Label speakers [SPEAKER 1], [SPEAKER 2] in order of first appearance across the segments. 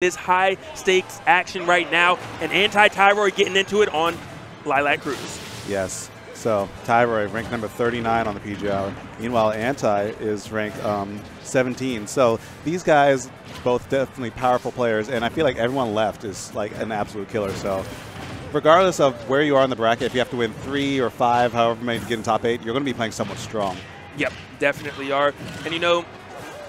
[SPEAKER 1] This high stakes action right now, and Tyroy getting into it on Lilac Cruz.
[SPEAKER 2] Yes. So Tyroy ranked number 39 on the PGR. Meanwhile, Anti is ranked 17. So these guys, both definitely powerful players, and I feel like everyone left is like an absolute killer. So regardless of where you are in the bracket, if you have to win 3 or 5, however many to get in top 8, you're going to be playing somewhat strong.
[SPEAKER 1] Yep, definitely are. And you know,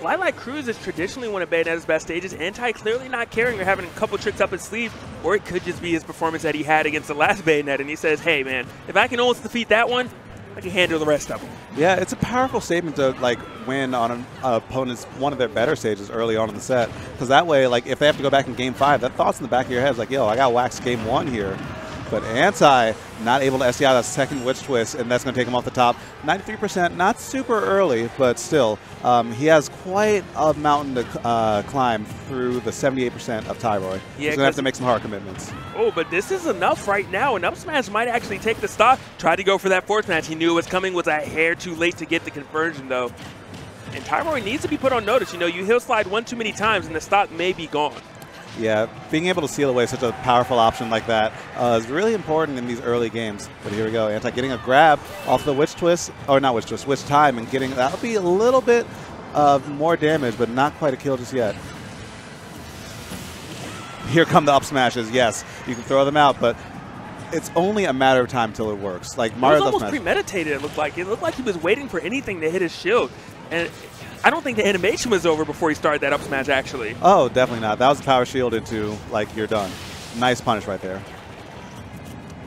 [SPEAKER 1] Lilac Cruz is traditionally one of Bayonetta's best stages. Anti clearly not caring or having a couple tricks up his sleeve, or it could just be his performance that he had against the last Bayonetta, and he says, hey man, if I can almost defeat that one, I can handle the rest of them.
[SPEAKER 2] Yeah, it's a powerful statement to like win on an opponent's one of their better stages early on in the set, because that way, like if they have to go back in game 5, that thought's in the back of your head is like, yo, I got waxed game 1 here. But Anti not able to SDI that second witch twist, and that's going to take him off the top. 93%, not super early, but still, he has quite a mountain to climb through the 78% of Tyroy. Yeah, he's going to have to make some hard commitments.
[SPEAKER 1] Oh, but this is enough right now. An up smash might actually take the stock. Tried to go for that forward smash. He knew it was coming, was a hair too late to get the conversion, though. And Tyroy needs to be put on notice. You know, you hill slide one too many times, and the stock may be gone.
[SPEAKER 2] Yeah, being able to seal away such a powerful option like that is really important in these early games. But here we go, Anti getting a grab off the witch twist, or not witch twist, witch time, and getting, that'll be a little bit more damage, but not quite a kill just yet. Here come the up smashes, yes, you can throw them out, but it's only a matter of time till it works. Like Mario's
[SPEAKER 1] it was almost premeditated, it looked like. It looked like he was waiting for anything to hit his shield. And I don't think the animation was over before he started that up smash, actually.
[SPEAKER 2] Oh, definitely not. That was a power shield into, like, you're done. Nice punish right there.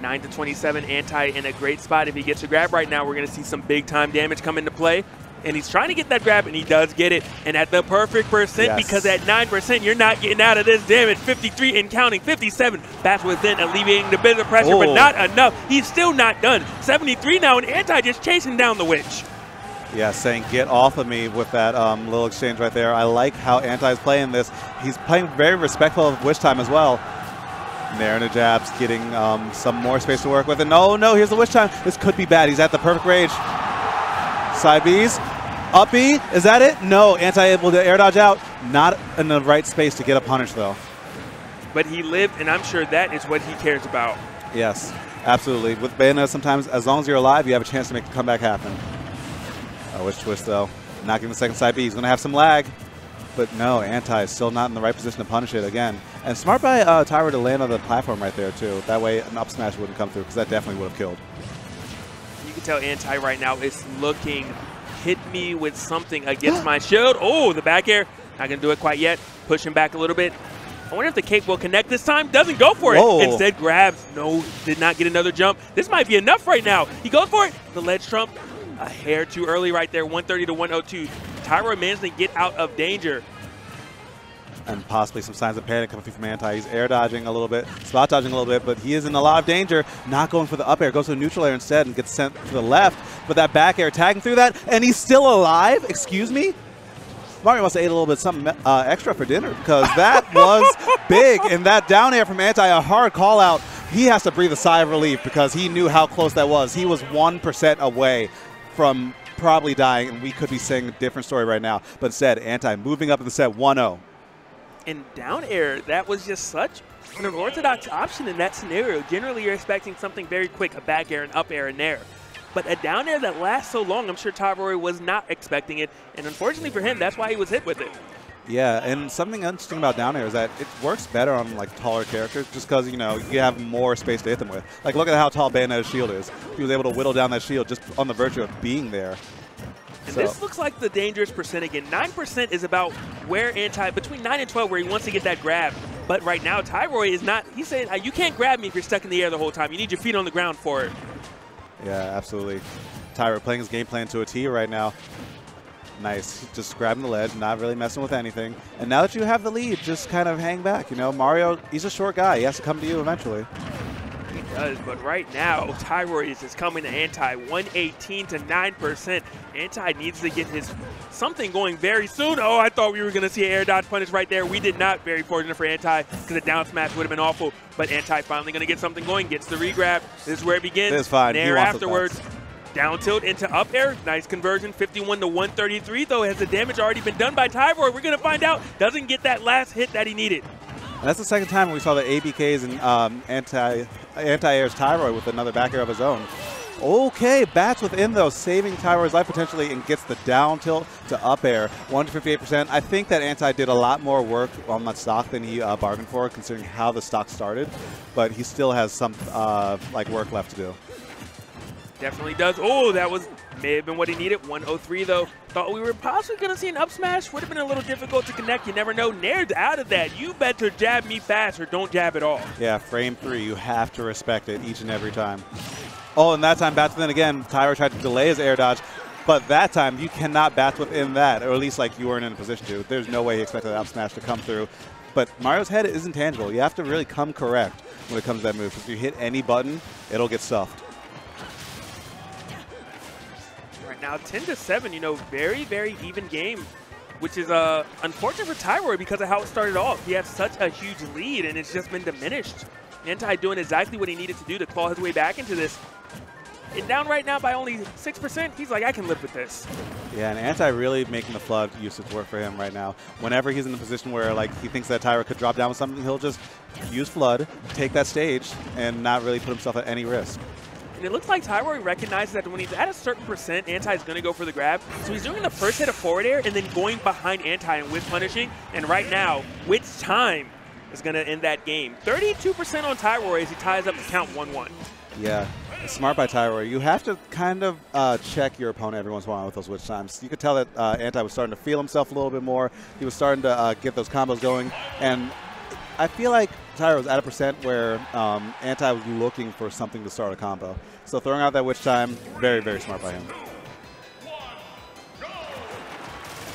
[SPEAKER 1] 9-27, Anti in a great spot. If he gets a grab right now, we're going to see some big-time damage come into play. And he's trying to get that grab, and he does get it. And at the perfect percent, yes, because at 9%, you're not getting out of this damage. 53 and counting, 57. That's within alleviating the bit of pressure, but not enough. He's still not done. 73 now, and Anti just chasing down the witch.
[SPEAKER 2] Yeah, saying get off of me with that little exchange right there. I like how Anti is playing this. He's playing very respectful of witch time as well. Nair and a jabs, getting some more space to work with. And no, here's the witch time. This could be bad. He's at the perfect range. Side B's. Up B. Is that it? No. Anti able to air dodge out. Not in the right space to get a punish, though.
[SPEAKER 1] But he lived, and I'm sure that is what he cares about.
[SPEAKER 2] Yes, absolutely. With Bayonetta, sometimes, as long as you're alive, you have a chance to make the comeback happen. Oh, witch twist, though. Not getting the second side B. He's going to have some lag. But no, Anti is still not in the right position to punish it again. And smart by Tyroy to land on the platform right there, too. That way an up smash wouldn't come through, because that definitely would have killed.
[SPEAKER 1] You can tell Anti right now is looking, hit me with something against my shield. Oh, the back air. Not going to do it quite yet. Pushing back a little bit. I wonder if the cape will connect this time. Doesn't go for it.
[SPEAKER 2] Whoa.
[SPEAKER 1] Instead grabs. No, did not get another jump. This might be enough right now. He goes for it. The ledge trump. A hair too early right there, 130 to 102. Tyroy managed to get out of danger.
[SPEAKER 2] And possibly some signs of panic coming through from Anti. He's air dodging a little bit, spot dodging a little bit, but he is in a lot of danger. Not going for the up air, goes to the neutral air instead and gets sent to the left. But that back air tagging through that, and he's still alive? Excuse me? Mario must have ate a little bit something extra for dinner, because that was big. And that down air from Anti, a hard call out. He has to breathe a sigh of relief because he knew how close that was. He was 1% away from probably dying, and we could be saying a different story right now. But instead, Anti moving up in the set 1-0.
[SPEAKER 1] And down air, that was just such an unorthodox option in that scenario. Generally, you're expecting something very quick, a back air, an up air, and nair. But a down air that lasts so long, I'm sure Tyroy was not expecting it. And unfortunately for him, that's why he was hit with it.
[SPEAKER 2] Yeah, and something interesting about down air is that it works better on like taller characters just because, you know, you have more space to hit them with. Like, look at how tall Bayonetta's shield is. He was able to whittle down that shield just on the virtue of being there.
[SPEAKER 1] And this looks like the dangerous percent again. 9% is about where Anti, between 9 and 12, where he wants to get that grab. But right now, Tyroy is not, he's saying, you can't grab me if you're stuck in the air the whole time. You need your feet on the ground for it.
[SPEAKER 2] Yeah, absolutely. Tyroy playing his game plan to a T right now. Nice. Just grabbing the ledge, not really messing with anything. And now that you have the lead, just kind of hang back. You know, Mario, he's a short guy. He has to come to you eventually.
[SPEAKER 1] He does, but right now, Tyroy is just coming to Anti, 118 to 9%. Anti needs to get his something going very soon. Oh, I thought we were going to see an air dodge punish right there. We did not. Very fortunate for Anti, because a down smash would have been awful. But Anti finally going to get something going, gets the regrab. This is where it begins.
[SPEAKER 2] It's fine.
[SPEAKER 1] Nair afterwards. Down tilt into up air. Nice conversion. 51 to 133, though. Has the damage already been done by Tyroy? We're going to find out. Doesn't get that last hit that he needed.
[SPEAKER 2] And that's the second time we saw the ABKs and anti-airs Tyroy with another back air of his own. Okay, bats within though, saving Tyroy's life potentially, and gets the down tilt to up air, 158%. I think that Anti did a lot more work on that stock than he bargained for, considering how the stock started, but he still has some like work left to do.
[SPEAKER 1] Definitely does. Oh, that may have been what he needed. 103 though. Thought we were possibly going to see an up smash. Would have been a little difficult to connect. You never know. Naird's out of that. You better jab me fast or don't jab at all.
[SPEAKER 2] Yeah, frame 3. You have to respect it each and every time. Oh, and that time bats within again. Tyroy tried to delay his air dodge, but that time you cannot bat within that, or at least like you weren't in a position to. There's no way he expected that up smash to come through. But Mario's head is intangible. You have to really come correct when it comes to that move. If you hit any button, it'll get stuffed.
[SPEAKER 1] Right now, 10-7, you know, very, very even game, which is unfortunate for Tyroy because of how it started off. He had such a huge lead, and it's just been diminished. Anti doing exactly what he needed to do to claw his way back into this. And down right now by only 6%, he's like, I can live with this.
[SPEAKER 2] Yeah, and Anti really making the flood usage work for him right now. Whenever he's in a position where like he thinks that Tyroy could drop down with something, he'll just use flood, take that stage, and not really put himself at any risk.
[SPEAKER 1] And it looks like Tyroy recognizes that when he's at a certain percent, Anti is going to go for the grab. So he's doing the first hit of forward air and then going behind Anti and whiff punishing. And right now, which time is going to end that game? 32% on Tyroy as he ties up the count 1-1.
[SPEAKER 2] Yeah, smart by Tyroy. You have to kind of check your opponent every once in a while with those witch times. You could tell that Anti was starting to feel himself a little bit more. He was starting to get those combos going. And I feel like Tyroy was at a percent where Anti was looking for something to start a combo. So throwing out that witch time, very, very smart by him.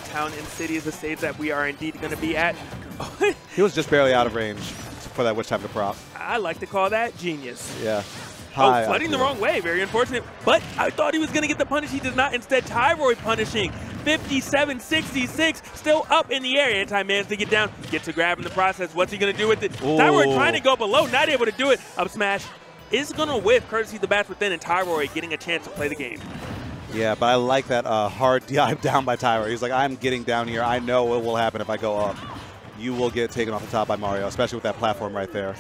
[SPEAKER 1] Town and City is the stage that we are indeed going to be at.
[SPEAKER 2] He was just barely out of range for that witch time to prop.
[SPEAKER 1] I like to call that genius.
[SPEAKER 2] Yeah.
[SPEAKER 1] Oh, flooding the wrong way. Very unfortunate. But I thought he was going to get the punish. He does not. Instead, Tyroy punishing. 57-66. Still up in the air. Anti managed to get down. Gets a grab in the process. What's he going to do with it? Ooh. Tyroy trying to go below. Not able to do it. Up smash is going to whiff, courtesy of the bats within, and Tyroy getting a chance to play the game.
[SPEAKER 2] Yeah, but I like that hard dive down by Tyroy. He's like, I'm getting down here. I know what will happen if I go up. You will get taken off the top by Mario, especially with that platform right there.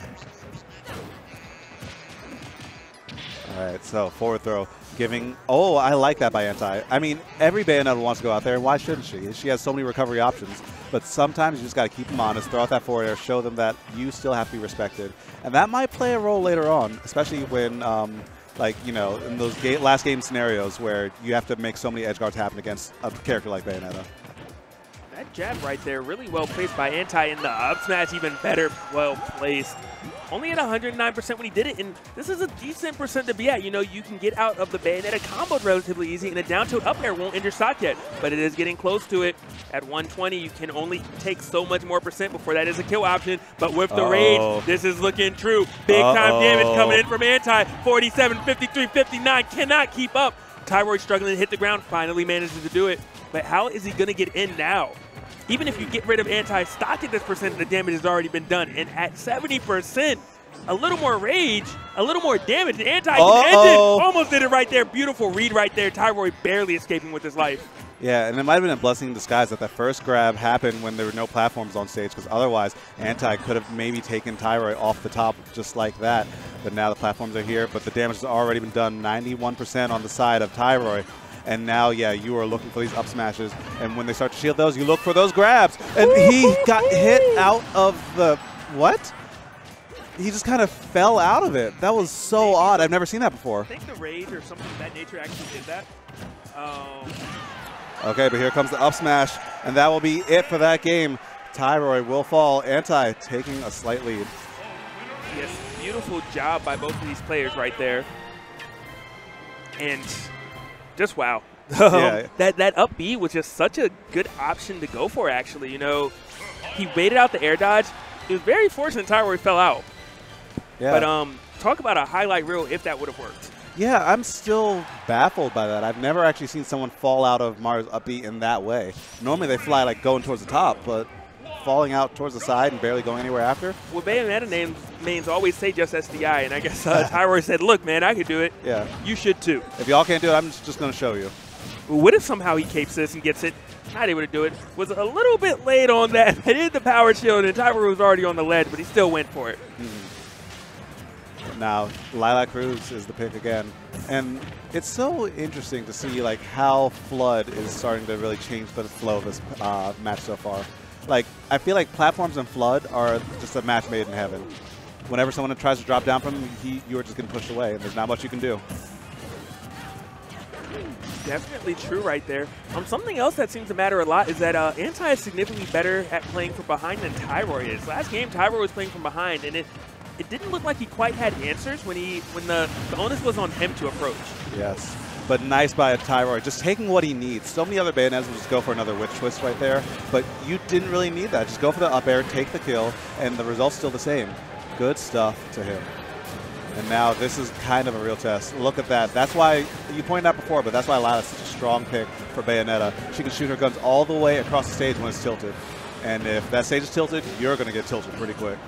[SPEAKER 2] All right, so forward throw, giving, oh, I like that by Anti. I mean, every Bayonetta wants to go out there, and why shouldn't she? She has so many recovery options, but sometimes you just got to keep them honest, throw out that forward air, show them that you still have to be respected. And that might play a role later on, especially when, like, you know, in those last game scenarios where you have to make so many edge guards happen against a character like Bayonetta.
[SPEAKER 1] That jab right there, really well placed by Anti, and the up smash even better, well placed. Only at 109% when he did it, and this is a decent percent to be at. You know, you can get out of the Bayonetta combo relatively easy, and a down tilt up air won't enter stock yet, but it is getting close to it. At 120, you can only take so much more percent before that is a kill option, but with the rage, this is looking true. Big time damage coming in from Anti. 47, 53, 59, cannot keep up. Tyroy struggling to hit the ground, finally manages to do it, but how is he going to get in now? Even if you get rid of Anti-stock at this percent, the damage has already been done. And at 70%, a little more rage, a little more damage. And Anti ended, almost did it right there. Beautiful read right there. Tyroy barely escaping with his life.
[SPEAKER 2] Yeah, and it might have been a blessing in disguise that first grab happened when there were no platforms on stage, because otherwise Anti could have maybe taken Tyroy off the top just like that. But now the platforms are here, but the damage has already been done, 91% on the side of Tyroy. And now, yeah, you are looking for these up smashes. And when they start to shield those, you look for those grabs. And he got hit out of the, what? He just kind of fell out of it. That was so odd. I've never seen that before.
[SPEAKER 1] I think the rage or something of that nature actually did that.
[SPEAKER 2] Okay, but here comes the up smash. And that will be it for that game. Tyroy will fall. Anti taking a slight lead.
[SPEAKER 1] Yes, beautiful job by both of these players right there. And just wow.
[SPEAKER 2] Yeah.
[SPEAKER 1] That up B was just such a good option to go for, actually. You know, he waited out the air dodge. It was very fortunate Tyroy fell out.
[SPEAKER 2] Yeah.
[SPEAKER 1] But talk about a highlight reel if that would have worked.
[SPEAKER 2] Yeah, I'm still baffled by that. I've never actually seen someone fall out of Mario's up B in that way. Normally they fly like going towards the top, but falling out towards the side and barely going anywhere after.
[SPEAKER 1] Well, Bayonetta names always say just SDI, and I guess Tyroy said, look, man, I could do it.
[SPEAKER 2] Yeah.
[SPEAKER 1] You should too.
[SPEAKER 2] If y'all can't do it, I'm just going to show you.
[SPEAKER 1] What if somehow he capes this and gets it? not able to do it. Was a little bit late on that. He did the power shield, and Tyroy was already on the ledge, but he still went for it.
[SPEAKER 2] Now, Lilac Cruz is the pick again. And it's so interesting to see like how Flood is starting to really change the flow of this match so far. Like, I feel like platforms and Flood are just a match made in heaven. Whenever someone tries to drop down from him, you're just getting pushed away, and there's not much you can do.
[SPEAKER 1] Definitely true right there. Something else that seems to matter a lot is that Anti is significantly better at playing from behind than Tyroy is. Last game, Tyroy was playing from behind, and it didn't look like he quite had answers when the onus was on him to approach. Yes,
[SPEAKER 2] but nice by Tyroy, just taking what he needs. So many other Bayonettas will just go for another witch twist right there, but you didn't really need that. Just go for the up air, take the kill, and the result's still the same. Good stuff to him. And now this is kind of a real test. Look at that. That's why, you pointed out before, but that's why Lala's such a strong pick for Bayonetta. She can shoot her guns all the way across the stage when it's tilted. And if that stage is tilted, you're going to get tilted pretty quick.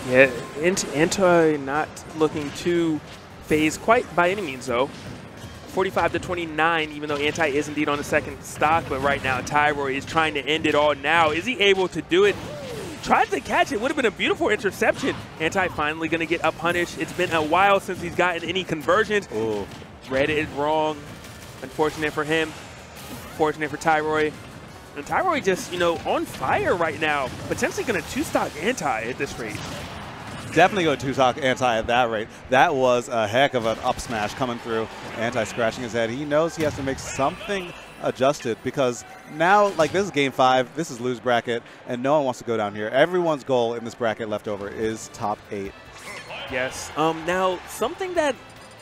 [SPEAKER 1] Yeah, Anti not looking too phased quite by any means, though. 45-29, even though Anti is indeed on the second stock, but right now Tyroy is trying to end it all now. Is he able to do it? Tries to catch it. Would have been a beautiful interception. Anti finally going to get up punished. It's been a while since he's gotten any conversions.
[SPEAKER 2] Ooh.
[SPEAKER 1] Read it wrong. Unfortunate for him. Fortunate for Tyroy. And Tyroy just, on fire right now. Potentially going to two-stock Anti at this rate.
[SPEAKER 2] Definitely go two-stock Anti at that rate. That was a heck of an up smash coming through. Anti scratching his head. He knows he has to make something adjusted because now, like, this is game 5, this is lose bracket, and no one wants to go down here. Everyone's goal in this bracket left over is top 8.
[SPEAKER 1] Yes. Now, something that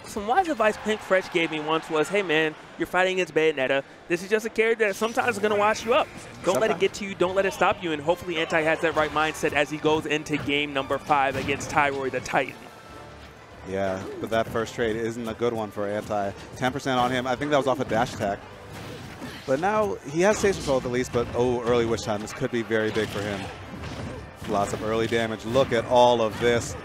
[SPEAKER 1] some wise advice Pink Fresh gave me once was, hey man, you're fighting against Bayonetta. This is just a character that sometimes is going to wash you up. Don't let it get to you. Don't let it stop you. And hopefully Anti has that right mindset as he goes into game number 5 against Tyroy the Titan.
[SPEAKER 2] Yeah, but that first trade isn't a good one for Anti. 10% on him. I think that was off a dash attack. But now he has stage control at least, but early witch time. This could be very big for him. Lots of early damage. Look at all of this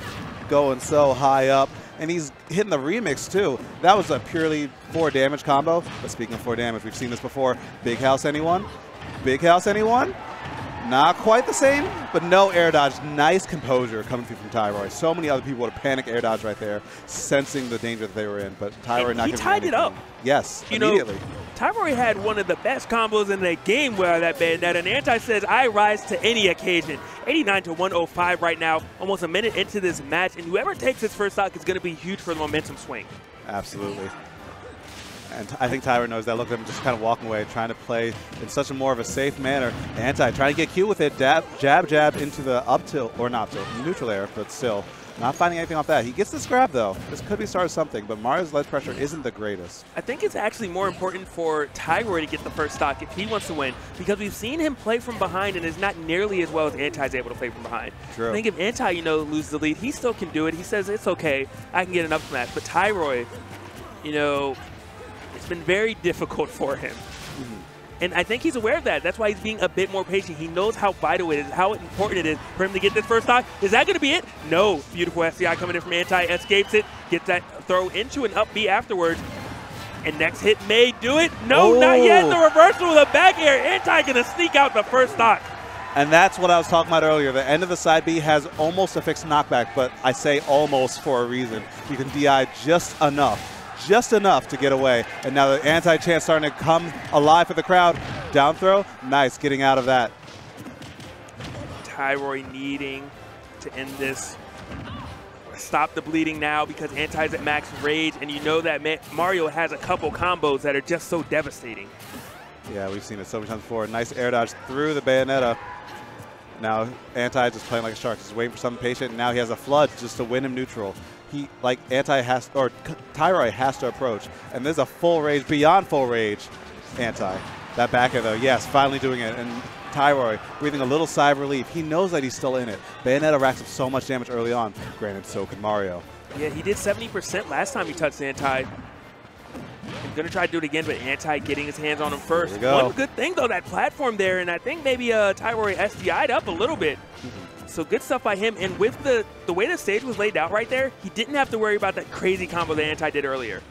[SPEAKER 2] going so high up. And he's hitting the remix too. That was a purely 4 damage combo. But speaking of 4 damage, we've seen this before. Big house anyone? Big house anyone? Not quite the same, but no air dodge. Nice composure coming through from Tyroy. So many other people would have panic air dodge right there, sensing the danger that they were in. But Tyroy not going to do anything.
[SPEAKER 1] He tied it up.
[SPEAKER 2] Yes, immediately.
[SPEAKER 1] Tyroy had one of the best combos in the game where that Bayonetta, and Anti says, I rise to any occasion. 89-105 right now, almost a minute into this match, and whoever takes his first stock is going to be huge for the momentum swing.
[SPEAKER 2] Absolutely. And I think Tyroy knows that. Look at him just kind of walking away, trying to play in such a more of a safe manner. Anti trying to get cute with it, jab, jab into the up tilt, or not tilt, neutral air, but still not finding anything off that. He gets this grab though. This could be start of something, but Mario's ledge pressure isn't the greatest.
[SPEAKER 1] I think it's actually more important for Tyroy to get the first stock if he wants to win, because we've seen him play from behind and is not nearly as well as Anti's able to play from behind.
[SPEAKER 2] True.
[SPEAKER 1] I think if Anti, loses the lead, he still can do it. He says it's okay, I can get an up smash. But Tyroy, it's been very difficult for him. And I think he's aware of that. That's why he's being a bit more patient. He knows how vital it is, how important it is for him to get this first stock. Is that going to be it? No. Beautiful SCI coming in from Anti, escapes it, gets that throw into an up B afterwards. And next hit may do it. No, not yet. The reversal with a back air. Anti going to sneak out the first stock.
[SPEAKER 2] And that's what I was talking about earlier. The end of the side B has almost a fixed knockback, but I say almost for a reason. You can DI just enough to get away. And now the Anti-chance starting to come alive for the crowd. Down throw, nice, getting out of that.
[SPEAKER 1] Tyroy needing to end this. Stop the bleeding now because Anti's at max rage, and you know that Mario has a couple combos that are just so devastating.
[SPEAKER 2] Yeah, we've seen it so many times before. Nice air dodge through the Bayonetta. Now Anti just playing like a shark, just waiting for something patient. Now he has a flood just to win him neutral. Tyroy has to approach, and there's a full rage, beyond full rage, Anti. That back air though, yes, finally doing it, and Tyroy breathing a little sigh of relief. He knows that he's still in it. Bayonetta racks up so much damage early on. Granted, so could Mario.
[SPEAKER 1] Yeah, he did 70% last time he touched Anti. I'm going to try to do it again, but Anti getting his hands on him first. One good thing, though, that platform there, and I think maybe Tyroy SDI'd up a little bit. So good stuff by him. And with the way the stage was laid out right there, he didn't have to worry about that crazy combo that Anti did earlier.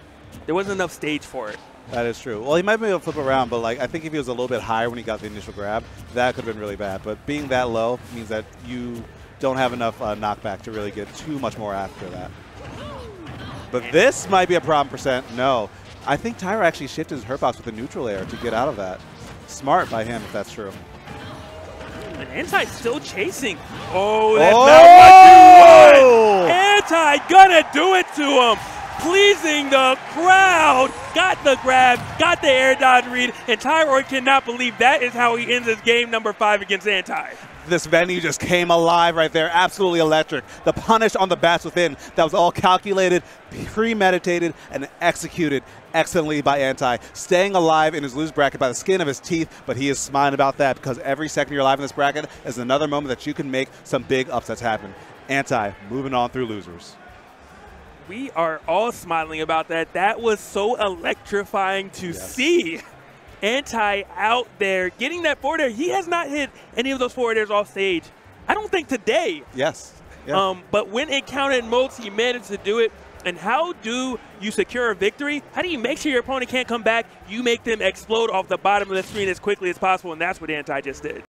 [SPEAKER 1] There wasn't enough stage for it.
[SPEAKER 2] That is true. Well, he might be able to flip around, but like I think if he was a little bit higher when he got the initial grab, that could have been really bad. But being that low means that you don't have enough knockback to really get too much more after that. But this might be a problem percent. No. I think Tyroy actually shifted his hurt box with a neutral air to get out of that. Smart by him if that's true.
[SPEAKER 1] And Anti's still chasing. Oh, that's not what you want. Anti gonna do it to him. Pleasing the crowd. Got the grab, got the air dodge read, and Tyroy cannot believe that is how he ends his game number 5 against Anti.
[SPEAKER 2] This venue just came alive right there. Absolutely electric. The punish on the bats within, that was all calculated, premeditated, and executed excellently by Anti. Staying alive in his lose bracket by the skin of his teeth, but he is smiling about that because every second you're alive in this bracket is another moment that you can make some big upsets happen. Anti moving on through losers.
[SPEAKER 1] We are all smiling about that. That was so electrifying to see. Anti out there getting that forward air. He has not hit any of those forward airs off stage, I don't think today.
[SPEAKER 2] Yes. Yeah.
[SPEAKER 1] But when it counted most, he managed to do it. And how do you secure a victory? How do you make sure your opponent can't come back? You make them explode off the bottom of the screen as quickly as possible, and that's what Anti just did.